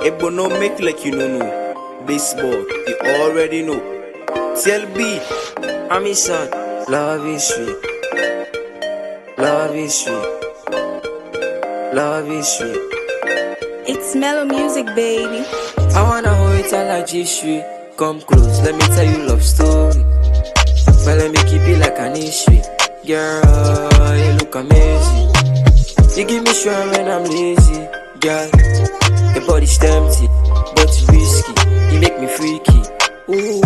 It will not make like you know. Baseball, you already know. TLB, I'm his son. Love is sweet. Love is sweet. Love is sweet. It's mellow music, baby. I wanna hold it like G-Street. Come close, let me tell you love story. But let me keep it like an issue. Girl, you look amazing. You give me sure when I'm lazy. Girl, your body's tempting, but it's risky. You make me freaky. Ooh,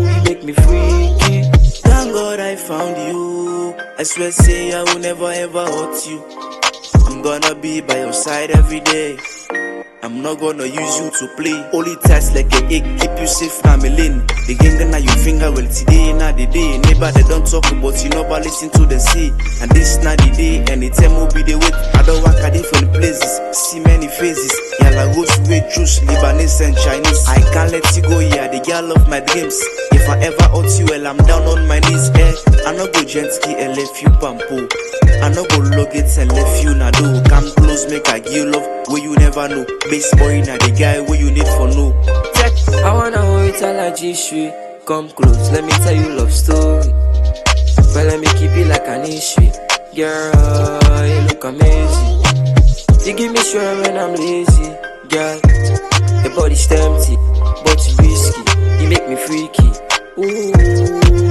you make me freaky. Thank God I found you. I swear say I will never ever hurt you. I'm gonna be by your side every day. I'm not gonna use you to play. Only test like a egg, keep you safe from my lane. The gang na you finger well today, na the day. Neighbor they don't talk about you, never listen to the sea. And this na the day, anytime will be the wait. I don't work at different places, see many faces. Yalla goes way juice, Lebanese and Chinese. I can't let you go, yeah, the girl of my dreams. If I ever hurt you, well, I'm down on my knees, I no go gently and left you pampo. I no go log it and left you na do. Come close, make I give love where you never know. Base boy na the guy where you need for no. I wanna hold it like G-Street. Come close, let me tell you love story. But let me keep it like an issue. Girl, you look amazing. You give me sure when I'm lazy. Girl, your body's tempting, but it's risky. You make me freaky. Ooh,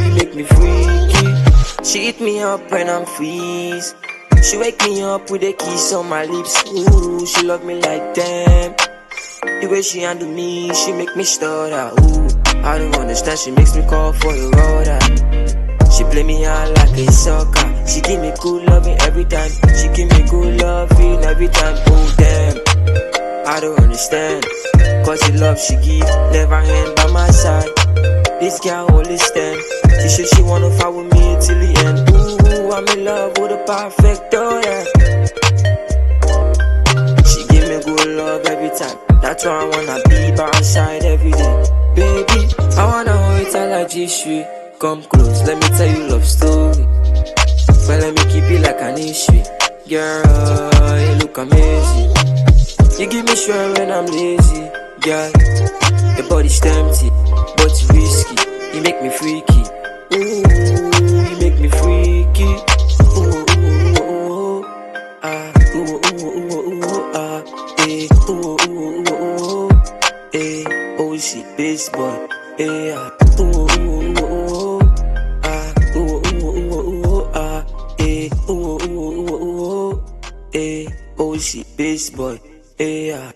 you make me freaky. She hit me up when I'm freeze. She wake me up with a kiss on my lips. Ooh, she love me like damn. The way she handle me, she make me stutter. Ooh, I don't understand, she makes me call for a roller. She play me out like a soccer. She give me good loving every time. She give me good loving every time. Oh damn, I don't understand. Cause the love she give never end by my side. This girl always stand. She said she wanna fight with me till the end. Ooh, I'm in love with a perfect daughter. She give me good love every time. That's why I wanna be by her side every day. Baby, I wanna hold it like G-Street. Come close, let me tell you love story. But let me keep it like an issue. Girl, you look amazing. You give me sure when I'm lazy. Girl, your body's tempting, but it's risky. You make me freaky. Ooh, you make me freaky. Ooh, ooh, ooh, ah, ooh, ooh, ooh, ah, eh, ooh, ooh, ooh, eh, oh, she bass boy, eh, ah, ooh, ooh, ooh, ah, ooh, ooh, ooh, ah, eh, ooh, ooh, ooh, eh, oh, she bass boy, eh, ah.